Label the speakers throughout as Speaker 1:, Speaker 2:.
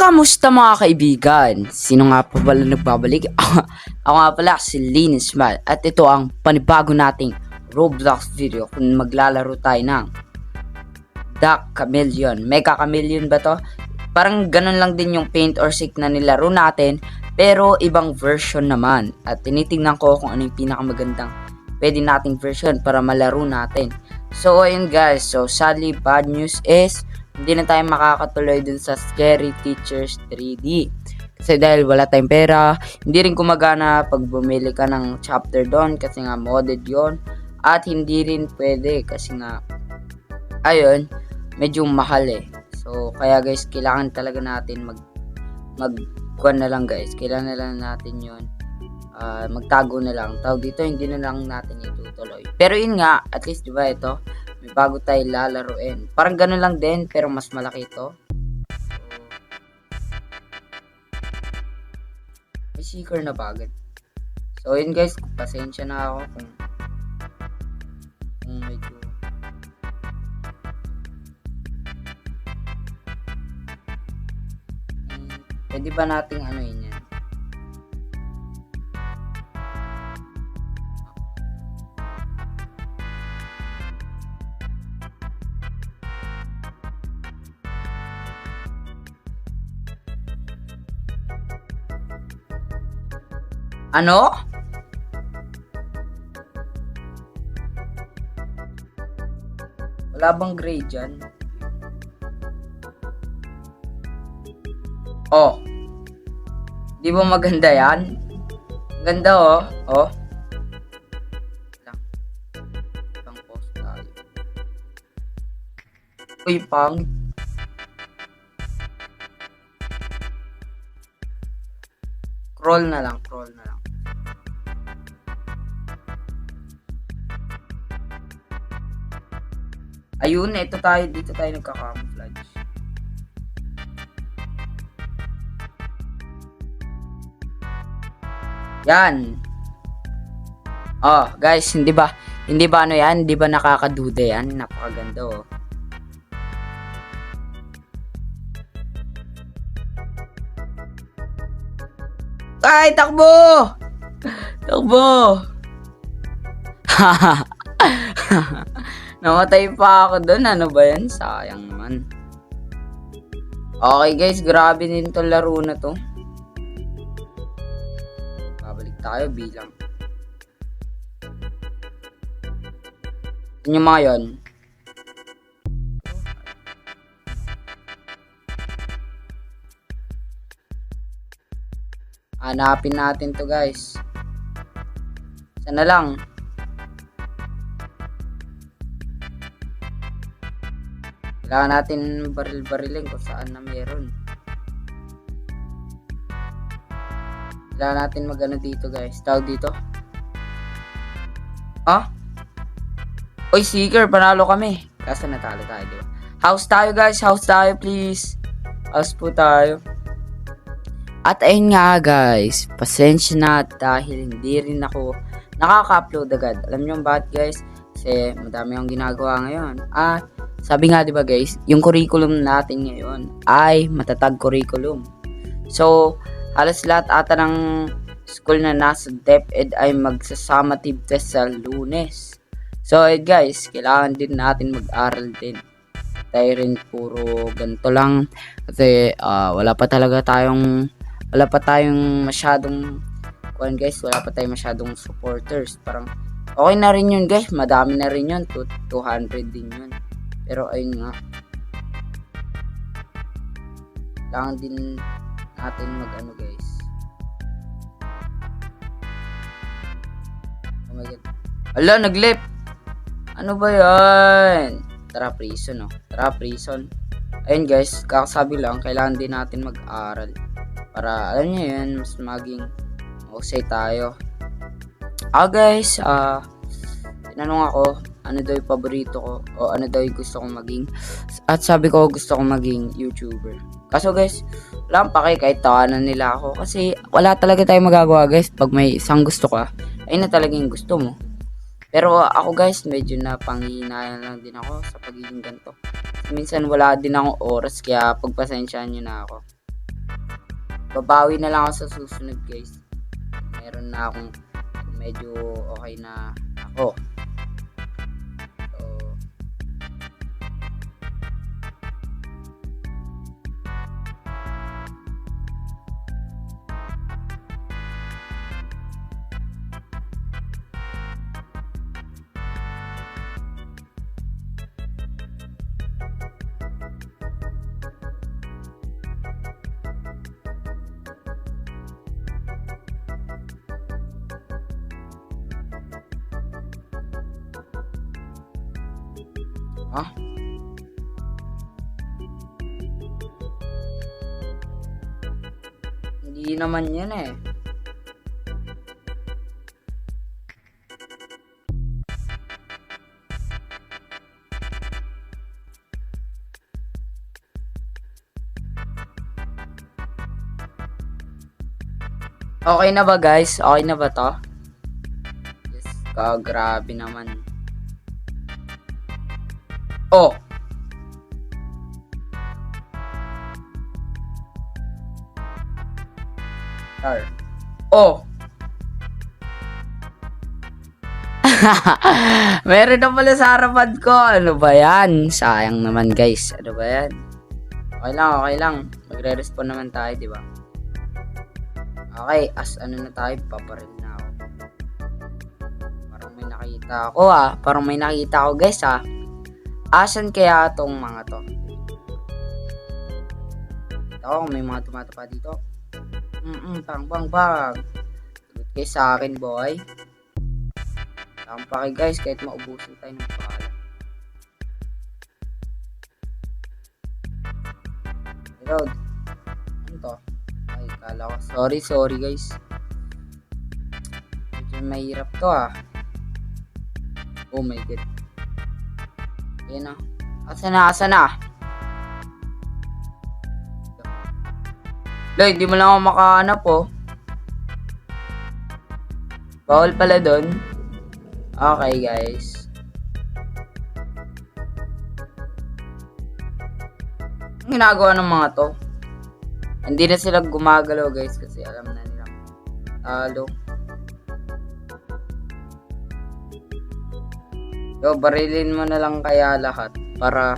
Speaker 1: Kamusta mga kaibigan? Sino nga pa pala nagbabalik? Ako nga pala si Linus Mal at ito ang panibago nating Roblox video kung maglalaro tayo ng Duck Chameleon. Mega Chameleon ba to? Parang ganun lang din yung paint or seek na nilaro natin pero ibang version naman. At tinitingnan ko kung ano yung pinakamagandang pwede nating version para malaro natin. So ayun guys, so sadly bad news is hindi na tayo makakatuloy dun sa Scary Teachers 3D. Kasi dahil wala tayong pera, hindi rin kumagana pag bumili ka ng chapter doon kasi nga modded yon. At hindi rin pwede kasi nga, ayun, medyo mahal eh. So, kaya guys, kailangan talaga natin kuwan na lang guys. Kailangan na lang natin yon. Magtago na lang. Tawag dito, hindi na lang natin itutuloy. Pero yun nga, at least diba ito, may bago tayo lalaruin. Parang ganun lang din, pero mas malaki ito. May seeker na bagad. So, yun guys, pasensya na ako kung medyo pwede ba nating ano yun yan? Ano? Wala bang grade dyan? Oh. Di ba maganda yan? Ganda oh. Oh. Lang. Ibang post tayo. Uy, pang. Crawl na lang. Ayun, dito tayo nagka-camouflage. Yan. Oh, guys, hindi ba ano yan? Hindi ba nakakaduda yan? Napakaganda oh. Ay, takbo! Takbo! Namatay pa ako doon. Ano ba yan? Sayang naman. Okay guys, grabe din to laro na to. Babalik tayo bilang. Ito yung mga yun. Hanapin natin to guys. Sana lang. Kailangan natin baril-barilin kung saan na meron. Kailangan natin magano dito guys. Tawag dito. Ah? Oy, seeker, panalo kami. Kasi natalo tayo, diba? House tayo guys. House tayo please. House po tayo. At ayun nga guys. Pasensya na dahil hindi rin ako nakaka-upload agad. Alam nyo bakit guys? Kasi madami akong ginagawa ngayon. At sabi nga 'di ba guys, yung curriculum natin ngayon ay matatag curriculum. So, halos lahat ata ng school na nasa DepEd ay magsasummative test sa Lunes. So, guys, kailangan din natin mag-aral din. Tayo rin puro ganito lang kasi wala pa tayong masyadong guys, wala pa tayong masyadong supporters. Parang okay na rin yun guys, madami na rin yun, 200 din yun. Pero ayun nga, kailangan din natin mag-ano guys. Oh my god. Ala, nag-lip! Ano ba yan? Tara prison oh. Tara prison. Ayun guys, kakasabi lang, kailangan din natin mag-aral. Para alam nyo yun, mas maging usay tayo. Guys, tinanong ako, ano daw yung paborito ko o ano daw yung gusto kong maging, at sabi ko gusto kong maging YouTuber. Kaso guys, wala pa kahit tawanan nila ako kasi wala talaga tayong magagawa guys. Pag may isang gusto ka, ay na talaga yung gusto mo. Pero ako guys, medyo na panghihinayang lang din ako sa pagiging ganito. Minsan wala din akong oras kaya pagpasensyaan nyo na ako. Babawi na lang ako sa susunod guys. Meron na akong medyo okay na ako. So, ah, hindi naman yan eh. Okay na ba guys? Okay na ba to? Yes, grabe naman. Oh! Star. Oh! Meron na pala sa harapan ko. Ano ba yan? Sayang naman guys. Ano ba yan? Okay lang, okay lang. Magre-respawn naman tayo, di ba? Okay, ano na tayo? Paparil na ako. Parang may nakita ako Parang may nakita ako guys Asan kaya tong mga to? Ito, may mga tumatapa dito. Bang. Sagot kayo sa akin, boy. Tampake guys, kahit maubusin tayo ng pala. Reload. Ano to? Ay, kala ko. Sorry guys. Medyo mahirap to Oh my god. Ayan na. Asa na? Loy, hindi mo lang ako makahanap Bawal pala doon. Okay guys. Ang ginagawa ng mga to? Hindi na sila gumagalaw guys kasi alam na nila. Talo. So, barilin mo na lang kaya lahat para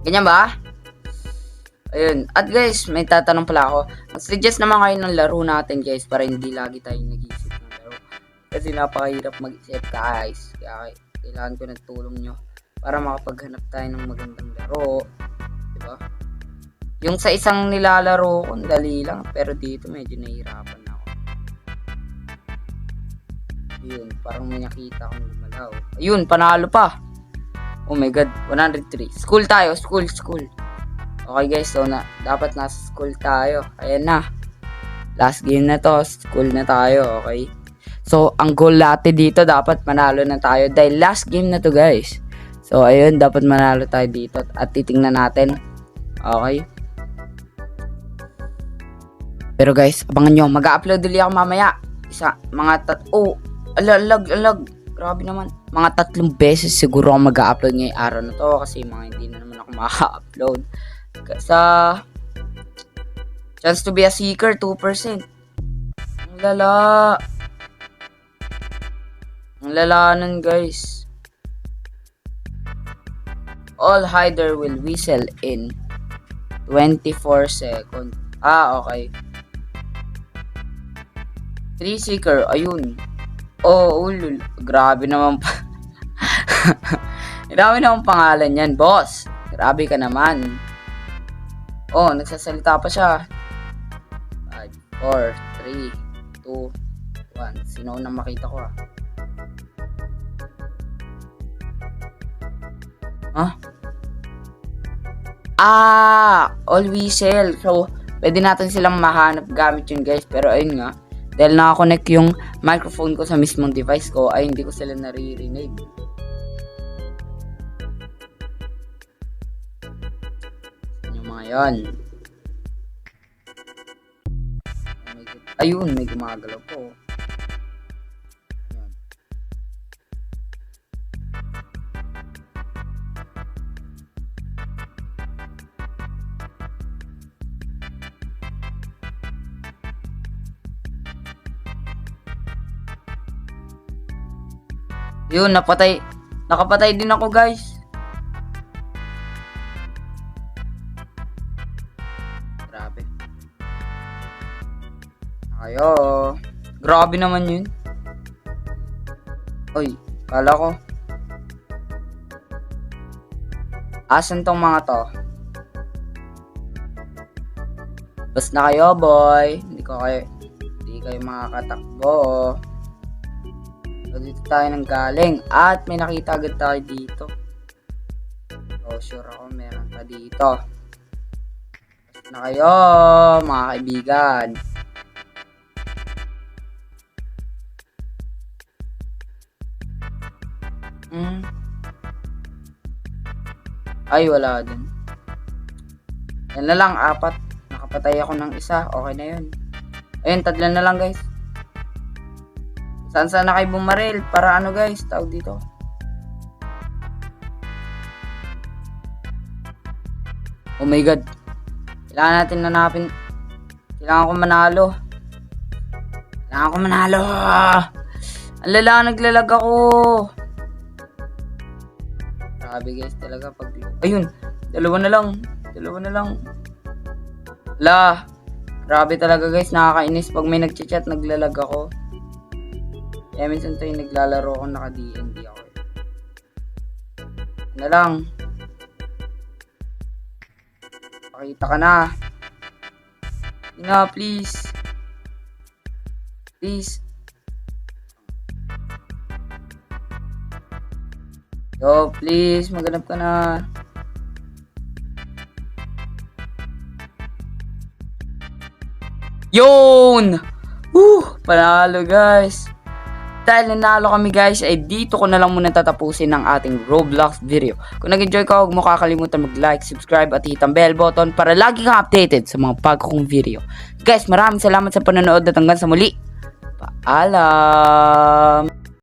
Speaker 1: ganyan ba? Ayun. At guys, may tatanong pala ako. Mag-suggest naman kayo ng laro natin guys para hindi lagi tayong nag-iisip ng laro. Kasi napakahirap mag-isip guys. Kaya kailangan ko ng tulong nyo para makapaghanap tayo ng magandang laro. Diba? Yung sa isang nilalaro ko, dali lang. Pero dito medyo nahihirapan ako. Ayun, parang may nakita akong gumalaw. Ayun, panalo pa. Oh my god, 103. School tayo, school. Okay guys, so dapat nasa school tayo. Ayan na. Last game na to, school na tayo, okay? So, ang goal natin dito, dapat manalo na tayo. Dahil last game na to guys. So, ayun, dapat manalo tayo dito. At titingnan natin. Okay? Pero guys, abangan nyo. Mag-upload ulit ako mamaya. Alag. Grabe naman. Mga 3 beses siguro ako mag-upload ngayong araw na to. Kasi mga hindi na naman ako maka-upload. Sa chance to be a seeker, 2%. Ang lala nun guys. All hider will whistle in 24 seconds. Okay. 3 seeker, ayun. Ulul. Grabe naman pa. Grabe naman pangalan yan, boss. Grabe ka naman. Nagsasalita pa siya. 5, 4, 3, 2, 1. Sino na makita ko all whistle. So, pwede natin silang mahanap gamit yun guys. Pero ayun nga. Dahil nakakonect yung microphone ko sa mismong device ko, ay hindi ko sila naririnig. Yung mga yan. Ayun, may gumagalaw po. Ayan. Yun, napatay. Nakapatay din ako, guys. Grabe. Ayo. Grabe naman yun. Uy, kala ko. Asan tong mga to? Bas na kayo, boy. Hindi kayo makakatakbo. So, dito tayo nang galing. At may nakita agad tayo dito. So, sure ako meron pa dito. Bas na kayo, mga kaibigan. Ay, wala din. Yan na lang, 4. Nakapatay ako ng isa. Okay na yun. Ayun, 3 na lang, guys. Saan na kayo bumaril? Para ano, guys? Tawag dito. Oh my God. Kailangan natin nanapin. Kailangan ko manalo. Ang lala, naglalag ako. Grabe, guys, talaga pag... Ayun, dalawa na lang. La, grabe talaga, guys, nakakainis pag may nagchat-chat, naglalag ako. Kaya minsan tayo naglalaro ako, naka-DND ako. Ano lang. Pakita ka na. Ina, please. Please. Yo, please, maghanap ka na. Yun! Panalo, guys. Dahil nanalo kami, guys, ay dito ko na lang muna tatapusin ang ating Roblox video. Kung nag-enjoy ka, huwag mo kakalimutan mag-like, subscribe at hit ang bell button para lagi kang updated sa mga bago kong video. Guys, maraming salamat sa panonood at hanggang sa muli. Paalam!